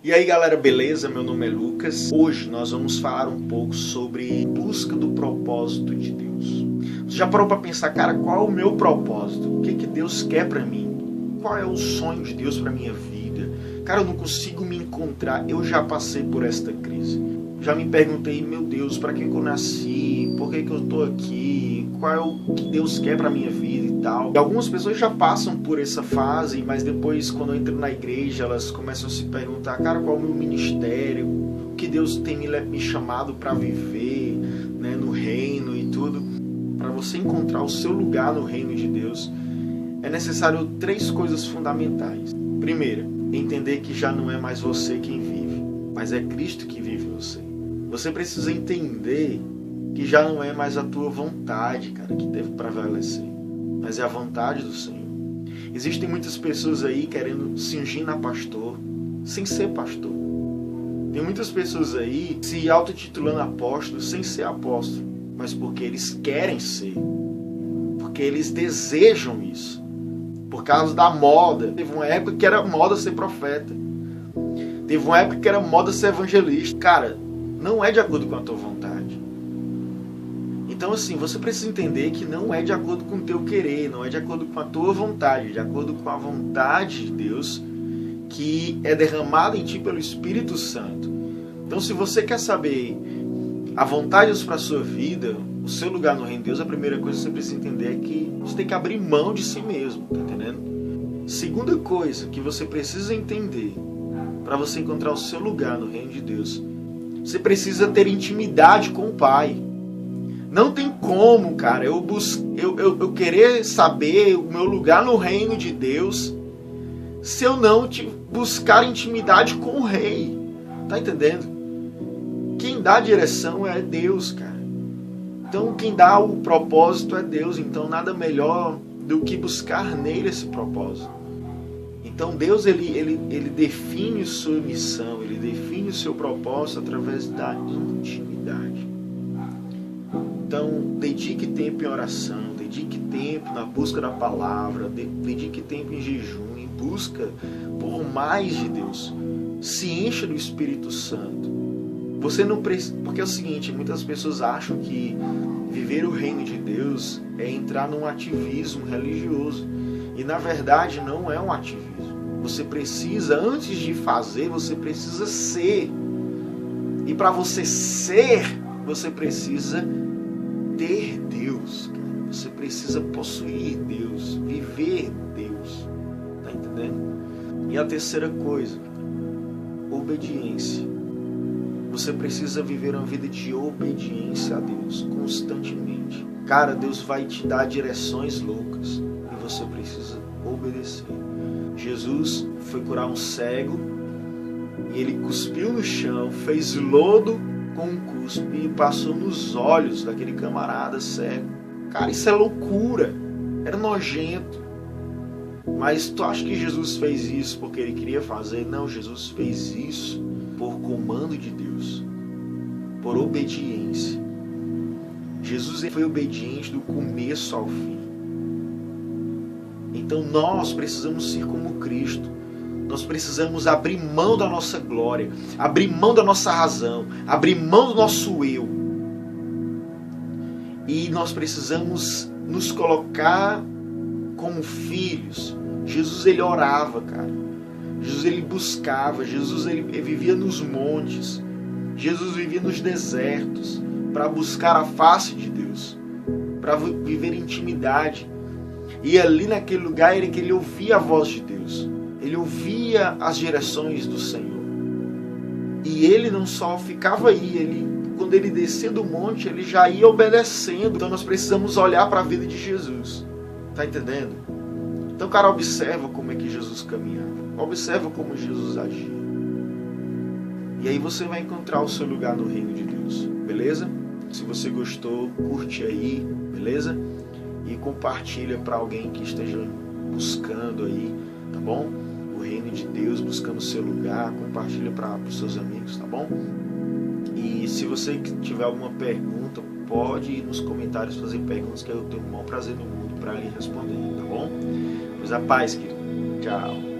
E aí galera, beleza? Meu nome é Lucas. Hoje nós vamos falar um pouco sobre busca do propósito de Deus. Você já parou para pensar, cara, qual é o meu propósito? O que Deus quer para mim? Qual é o sonho de Deus para minha vida? Cara, eu não consigo me encontrar. Eu já passei por esta crise. Já me perguntei, meu Deus, para que eu nasci? Por que eu tô aqui? Qual é o que Deus quer para minha vida e tal? E algumas pessoas já passam por essa fase, mas depois, quando entram na igreja, elas começam a se perguntar, cara, qual é o meu ministério? O que Deus tem me chamado para viver, né, no reino e tudo? Para você encontrar o seu lugar no reino de Deus, é necessário 3 coisas fundamentais. Primeira, entender que já não é mais você quem vive, mas é Cristo que vive em você. Você precisa entender que já não é mais a tua vontade, cara, que deve prevalecer, mas é a vontade do Senhor. Existem muitas pessoas aí querendo se ungir na pastor, sem ser pastor. Tem muitas pessoas aí se autotitulando apóstolo, sem ser apóstolo, mas porque eles querem ser, porque eles desejam isso, por causa da moda. Teve uma época que era moda ser profeta, teve uma época que era moda ser evangelista. Cara, não é de acordo com a tua vontade. Então assim, você precisa entender que não é de acordo com o teu querer, não é de acordo com a tua vontade, é de acordo com a vontade de Deus que é derramada em ti pelo Espírito Santo. Então se você quer saber a vontade de Deus para a sua vida, o seu lugar no reino de Deus, a primeira coisa que você precisa entender é que você tem que abrir mão de si mesmo, tá entendendo? Segunda coisa que você precisa entender para você encontrar o seu lugar no reino de Deus, você precisa ter intimidade com o Pai. Não tem como, cara, eu querer saber o meu lugar no reino de Deus se eu não buscar intimidade com o Rei. Tá entendendo? Quem dá a direção é Deus, cara. Então quem dá o propósito é Deus. Então nada melhor do que buscar nele esse propósito. Então Deus ele define sua missão, ele define o seu propósito através da intimidade. Então dedique tempo em oração, dedique tempo na busca da palavra, dedique tempo em jejum, em busca por mais de Deus. Se encha do Espírito Santo. Você não precisa, porque é o seguinte, muitas pessoas acham que viver o reino de Deus é entrar num ativismo religioso. E na verdade não é um ativismo. Você precisa, antes de fazer, você precisa ser. E para você ser, você precisa ter Deus. Você precisa possuir Deus, viver Deus. Tá entendendo? E a terceira coisa, obediência. Você precisa viver uma vida de obediência a Deus, constantemente. Cara, Deus vai te dar direções loucas e você precisa obedecer. Jesus foi curar um cego e ele cuspiu no chão, fez lodo com um cuspe e passou nos olhos daquele camarada cego. Cara, isso é loucura, era nojento. Mas tu acha que Jesus fez isso porque ele queria fazer? Não, Jesus fez isso por comando de Deus, por obediência. Jesus foi obediente do começo ao fim. Então nós precisamos ser como Cristo. Nós precisamos abrir mão da nossa glória, abrir mão da nossa razão, abrir mão do nosso eu. E nós precisamos nos colocar como filhos. Jesus ele orava, cara. Jesus ele buscava, Jesus ele vivia nos montes, Jesus vivia nos desertos para buscar a face de Deus, para viver intimidade. E ali naquele lugar era que ele ouvia a voz de Deus, ele ouvia as direções do Senhor. E ele não só ficava aí, quando ele descia do monte, ele já ia obedecendo. Então nós precisamos olhar para a vida de Jesus, tá entendendo? Então, cara, observa como é que Jesus caminhava. Observa como Jesus agia. E aí você vai encontrar o seu lugar no reino de Deus. Beleza? Se você gostou, curte aí. Beleza? E compartilha para alguém que esteja buscando aí. Tá bom? O reino de Deus, buscando o seu lugar. Compartilha para os seus amigos. Tá bom? E se você tiver alguma pergunta, pode ir nos comentários fazer perguntas que eu tenho o maior prazer no mundo para lhe responder. Tá bom? Pois a paz, querido. Tchau.